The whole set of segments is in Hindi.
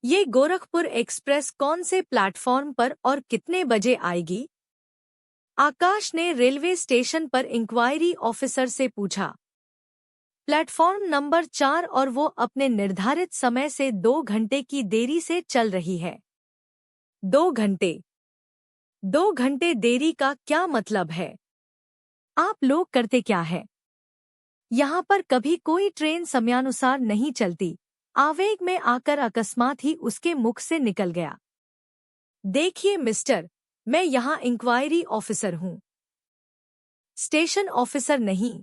ये गोरखपुर एक्सप्रेस कौन से प्लेटफॉर्म पर और कितने बजे आएगी? आकाश ने रेलवे स्टेशन पर इंक्वायरी ऑफिसर से पूछा। प्लेटफॉर्म नंबर 4 और वो अपने निर्धारित समय से 2 घंटे की देरी से चल रही है। 2 घंटे? 2 घंटे देरी का क्या मतलब है? आप लोग करते क्या है? यहाँ पर कभी कोई ट्रेन समयानुसार नहीं चलती। आवेग में आकर अकस्मात ही उसके मुख से निकल गया। देखिए मिस्टर, मैं यहाँ इंक्वायरी ऑफिसर हूँ, स्टेशन ऑफिसर नहीं।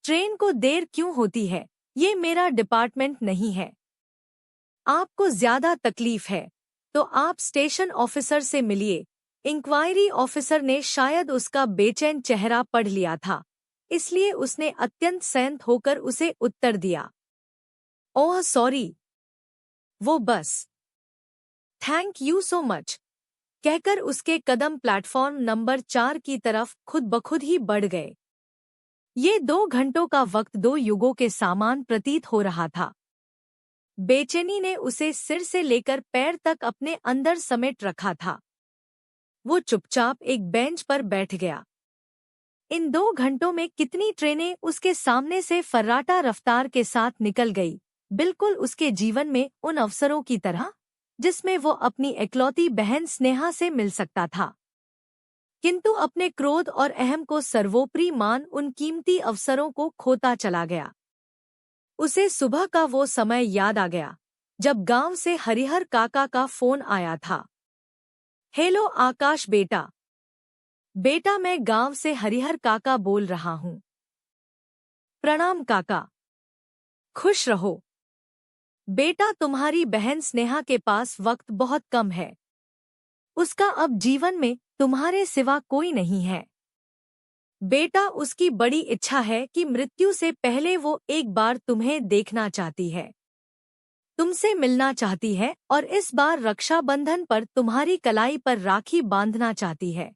ट्रेन को देर क्यों होती है, ये मेरा डिपार्टमेंट नहीं है। आपको ज्यादा तकलीफ है तो आप स्टेशन ऑफिसर से मिलिए। इंक्वायरी ऑफिसर ने शायद उसका बेचैन चेहरा पढ़ लिया था, इसलिए उसने अत्यंत संयत होकर उसे उत्तर दिया, ओह सॉरी, वो बस। थैंक यू सो मच कहकर उसके कदम प्लेटफॉर्म नंबर 4 की तरफ खुद बखुद ही बढ़ गए। ये 2 घंटों का वक्त 2 युगों के समान प्रतीत हो रहा था। बेचैनी ने उसे सिर से लेकर पैर तक अपने अंदर समेट रखा था। वो चुपचाप एक बेंच पर बैठ गया। इन 2 घंटों में कितनी ट्रेनें उसके सामने से फर्राटा रफ्तार के साथ निकल गई, बिल्कुल उसके जीवन में उन अवसरों की तरह जिसमें वो अपनी इकलौती बहन स्नेहा से मिल सकता था। किंतु अपने क्रोध और अहम को सर्वोपरि मान उन कीमती अवसरों को खोता चला गया। उसे सुबह का वो समय याद आ गया जब गांव से हरिहर काका का फोन आया था। हेलो आकाश बेटा। बेटा, मैं गांव से हरिहर काका बोल रहा हूँ। प्रणाम काका। खुश रहो बेटा, तुम्हारी बहन स्नेहा के पास वक्त बहुत कम है। उसका अब जीवन में तुम्हारे सिवा कोई नहीं है। बेटा, उसकी बड़ी इच्छा है कि मृत्यु से पहले वो एक बार तुम्हें देखना चाहती है, तुमसे मिलना चाहती है और इस बार रक्षाबंधन पर तुम्हारी कलाई पर राखी बांधना चाहती है।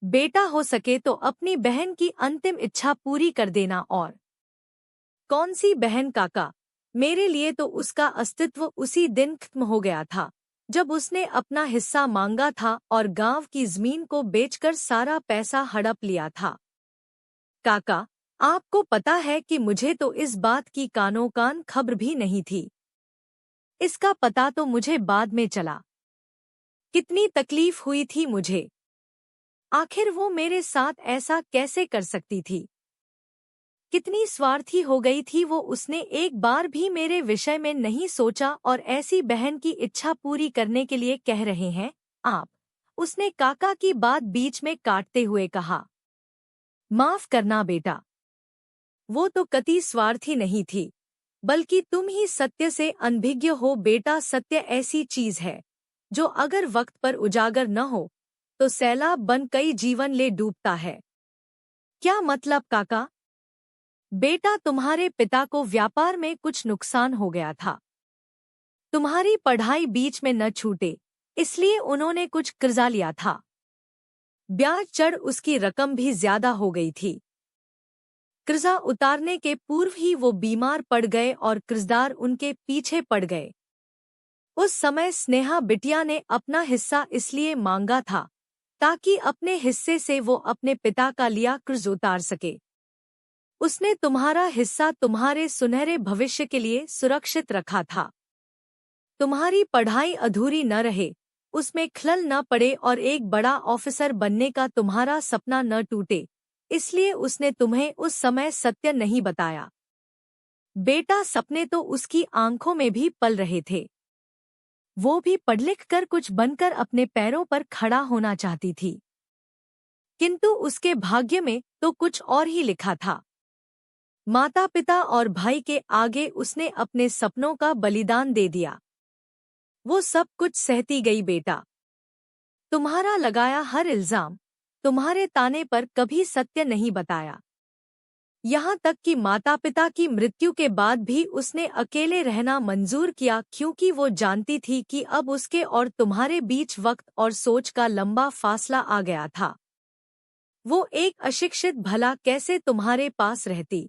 बेटा, हो सके तो अपनी बहन की अंतिम इच्छा पूरी कर देना। और कौन सी बहन काका? मेरे लिए तो उसका अस्तित्व उसी दिन खत्म हो गया था जब उसने अपना हिस्सा मांगा था और गांव की जमीन को बेचकर सारा पैसा हड़प लिया था। काका, आपको पता है कि मुझे तो इस बात की कानो कान खबर भी नहीं थी। इसका पता तो मुझे बाद में चला। कितनी तकलीफ हुई थी मुझे। आखिर वो मेरे साथ ऐसा कैसे कर सकती थी? कितनी स्वार्थी हो गई थी वो। उसने एक बार भी मेरे विषय में नहीं सोचा और ऐसी बहन की इच्छा पूरी करने के लिए कह रहे हैं आप? उसने काका की बात बीच में काटते हुए कहा। माफ करना बेटा, वो तो कति स्वार्थी नहीं थी, बल्कि तुम ही सत्य से अनभिज्ञ हो बेटा। सत्य ऐसी चीज है जो अगर वक्त पर उजागर न हो तो सैलाब बन कई जीवन ले डूबता है। क्या मतलब काका? बेटा, तुम्हारे पिता को व्यापार में कुछ नुकसान हो गया था। तुम्हारी पढ़ाई बीच में न छूटे इसलिए उन्होंने कुछ कर्जा लिया था। ब्याज चढ़ उसकी रकम भी ज्यादा हो गई थी। कर्जा उतारने के पूर्व ही वो बीमार पड़ गए और कर्जदार उनके पीछे पड़ गए। उस समय स्नेहा बिटिया ने अपना हिस्सा इसलिए मांगा था ताकि अपने हिस्से से वो अपने पिता का लिया कर्ज उतार सके। उसने तुम्हारा हिस्सा तुम्हारे सुनहरे भविष्य के लिए सुरक्षित रखा था। तुम्हारी पढ़ाई अधूरी न रहे, उसमें खलल न पड़े और एक बड़ा ऑफिसर बनने का तुम्हारा सपना न टूटे, इसलिए उसने तुम्हें उस समय सत्य नहीं बताया। बेटा, सपने तो उसकी आंखों में भी पल रहे थे। वो भी पढ़ लिख कर कुछ बनकर अपने पैरों पर खड़ा होना चाहती थी, किंतु उसके भाग्य में तो कुछ और ही लिखा था। माता पिता और भाई के आगे उसने अपने सपनों का बलिदान दे दिया। वो सब कुछ सहती गई बेटा। तुम्हारा लगाया हर इल्जाम, तुम्हारे ताने पर कभी सत्य नहीं बताया। यहाँ तक कि माता पिता की मृत्यु के बाद भी उसने अकेले रहना मंजूर किया, क्योंकि वो जानती थी कि अब उसके और तुम्हारे बीच वक्त और सोच का लंबा फासला आ गया था। वो एक अशिक्षित भला कैसे तुम्हारे पास रहती?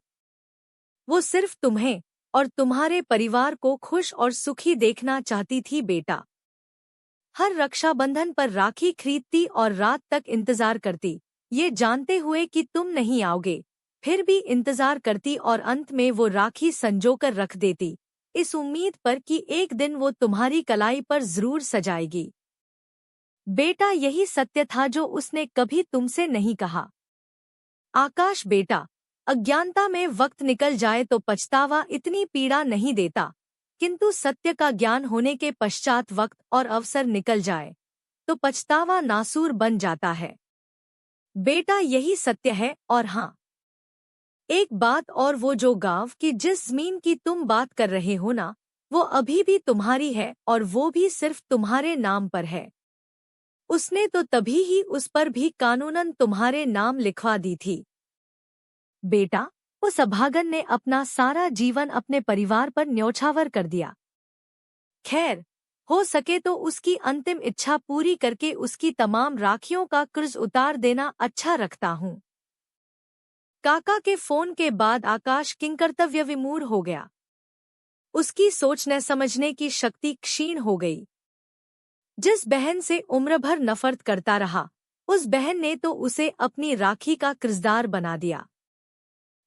वो सिर्फ तुम्हें, और तुम्हारे परिवार को खुश और सुखी देखना चाहती थी बेटा। हर रक्षाबंधन पर राखी खरीदती और रात तक इंतजार करती, ये जानते हुए कि तुम नहीं आओगे। फिर भी इंतजार करती और अंत में वो राखी संजोकर रख देती, इस उम्मीद पर कि एक दिन वो तुम्हारी कलाई पर जरूर सजाएगी। बेटा, यही सत्य था जो उसने कभी तुमसे नहीं कहा। आकाश बेटा, अज्ञानता में वक्त निकल जाए तो पछतावा इतनी पीड़ा नहीं देता, किंतु सत्य का ज्ञान होने के पश्चात वक्त और अवसर निकल जाए तो पछतावा नासूर बन जाता है। बेटा, यही सत्य है। और हाँ, एक बात और, वो जो गांव की जिस जमीन की तुम बात कर रहे हो ना, वो अभी भी तुम्हारी है और वो भी सिर्फ तुम्हारे नाम पर है। उसने तो तभी ही उस पर भी कानूनन तुम्हारे नाम लिखवा दी थी। बेटा, उस अभागन ने अपना सारा जीवन अपने परिवार पर न्यौछावर कर दिया। खैर, हो सके तो उसकी अंतिम इच्छा पूरी करके उसकी तमाम राखियों का कर्ज उतार देना अच्छा रखता हूँ। काका के फोन के बाद आकाश किंकर्तव्य विमूढ़ हो गया। उसकी सोचने समझने की शक्ति क्षीण हो गई। जिस बहन से उम्र भर नफरत करता रहा, उस बहन ने तो उसे अपनी राखी का कर्जदार बना दिया।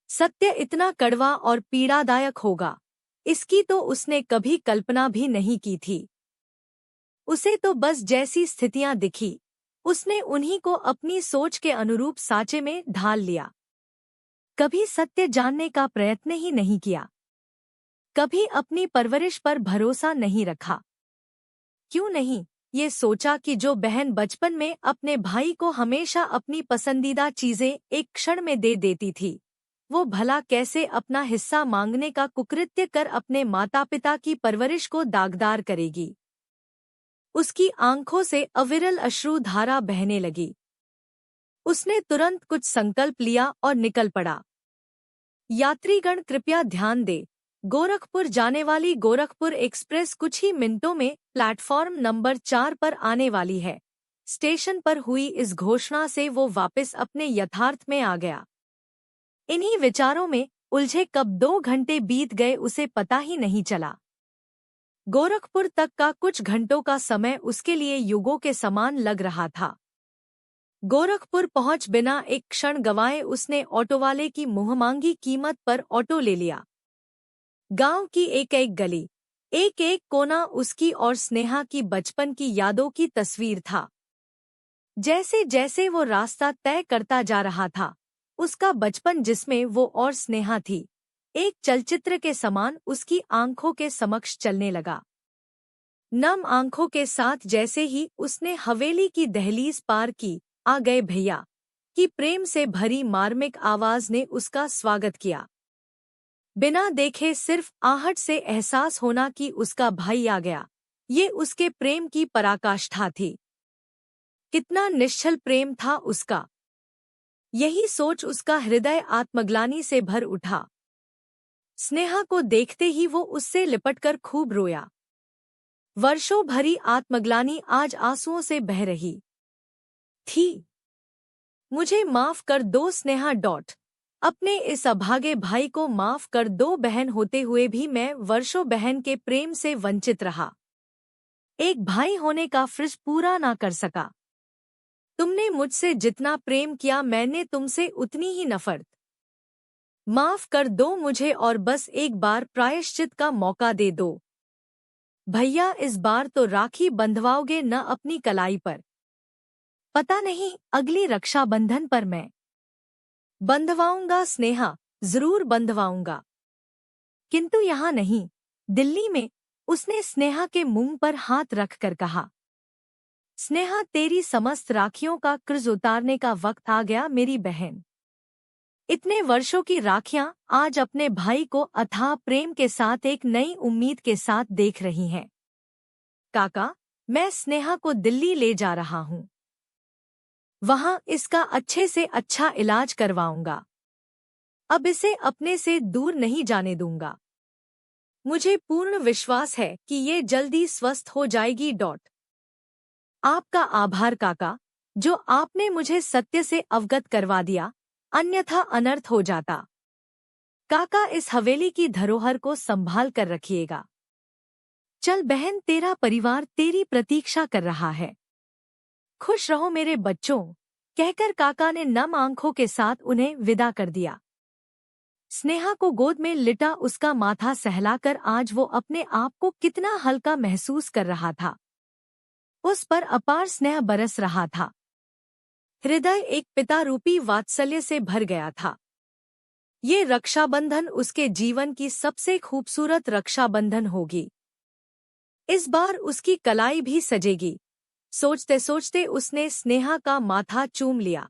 सत्य इतना कड़वा और पीड़ादायक होगा, इसकी तो उसने कभी कल्पना भी नहीं की थी। उसे तो बस जैसी स्थितियां दिखी, उसने उन्हीं को अपनी सोच के अनुरूप साँचे में ढाल लिया। कभी सत्य जानने का प्रयत्न ही नहीं किया, कभी अपनी परवरिश पर भरोसा नहीं रखा। क्यों नहीं ये सोचा कि जो बहन बचपन में अपने भाई को हमेशा अपनी पसंदीदा चीजें एक क्षण में दे देती थी, वो भला कैसे अपना हिस्सा मांगने का कुकृत्य कर अपने माता पिता की परवरिश को दागदार करेगी। उसकी आंखों से अविरल अश्रु धारा बहने लगी। उसने तुरंत कुछ संकल्प लिया और निकल पड़ा। यात्रीगण कृपया ध्यान दे, गोरखपुर जाने वाली गोरखपुर एक्सप्रेस कुछ ही मिनटों में प्लेटफॉर्म नंबर 4 पर आने वाली है। स्टेशन पर हुई इस घोषणा से वो वापस अपने यथार्थ में आ गया। इन्हीं विचारों में उलझे कब 2 घंटे बीत गए उसे पता ही नहीं चला। गोरखपुर तक का कुछ घंटों का समय उसके लिए युगों के समान लग रहा था। गोरखपुर पहुंच बिना एक क्षण गंवाए उसने ऑटोवाले की मुंहमांगी कीमत पर ऑटो ले लिया। गांव की एक एक गली, एक एक कोना उसकी और स्नेहा की बचपन की यादों की तस्वीर था। जैसे जैसे वो रास्ता तय करता जा रहा था, उसका बचपन जिसमें वो और स्नेहा थी, एक चलचित्र के समान उसकी आंखों के समक्ष चलने लगा। नम आंखों के साथ जैसे ही उसने हवेली की दहलीज पार की, आ गए भैया की प्रेम से भरी मार्मिक आवाज ने उसका स्वागत किया। बिना देखे सिर्फ आहट से एहसास होना कि उसका भाई आ गया, ये उसके प्रेम की पराकाष्ठा थी। कितना निश्चल प्रेम था उसका। यही सोच उसका हृदय आत्मग्लानि से भर उठा। स्नेहा को देखते ही वो उससे लिपटकर खूब रोया। वर्षों भरी आत्मग्लानि आज आंसुओं से बह रही थी। मुझे माफ कर दो स्नेहा डॉट, अपने इस अभागे भाई को माफ कर दो। बहन होते हुए भी मैं वर्षों बहन के प्रेम से वंचित रहा। एक भाई होने का फर्ज पूरा ना कर सका। तुमने मुझसे जितना प्रेम किया मैंने तुमसे उतनी ही नफरत। माफ कर दो मुझे और बस एक बार प्रायश्चित का मौका दे दो। भैया, इस बार तो राखी बंधवाओगे न अपनी कलाई पर? पता नहीं, अगली रक्षाबंधन पर मैं बंधवाऊंगा स्नेहा, जरूर बंधवाऊंगा। किंतु यहाँ नहीं, दिल्ली में, उसने स्नेहा के मुंह पर हाथ रखकर कहा। स्नेहा, तेरी समस्त राखियों का कर्ज उतारने का वक्त आ गया मेरी बहन। इतने वर्षों की राखियां आज अपने भाई को अथाह प्रेम के साथ एक नई उम्मीद के साथ देख रही हैं। काका, मैं स्नेहा को दिल्ली ले जा रहा हूँ। वहां इसका अच्छे से अच्छा इलाज करवाऊंगा। अब इसे अपने से दूर नहीं जाने दूंगा। मुझे पूर्ण विश्वास है कि ये जल्दी स्वस्थ हो जाएगी। आपका आभार काका, जो आपने मुझे सत्य से अवगत करवा दिया, अन्यथा अनर्थ हो जाता। काका इस हवेली की धरोहर को संभाल कर रखिएगा। चल बहन, तेरा परिवार तेरी प्रतीक्षा कर रहा है। खुश रहो मेरे बच्चों, कहकर काका ने नम आंखों के साथ उन्हें विदा कर दिया। स्नेहा को गोद में लिटा उसका माथा सहलाकर आज वो अपने आप को कितना हल्का महसूस कर रहा था। उस पर अपार स्नेह बरस रहा था। हृदय एक पिता रूपी वात्सल्य से भर गया था। ये रक्षाबंधन उसके जीवन की सबसे खूबसूरत रक्षाबंधन होगी। इस बार उसकी कलाई भी सजेगी। सोचते सोचते उसने स्नेहा का माथा चूम लिया।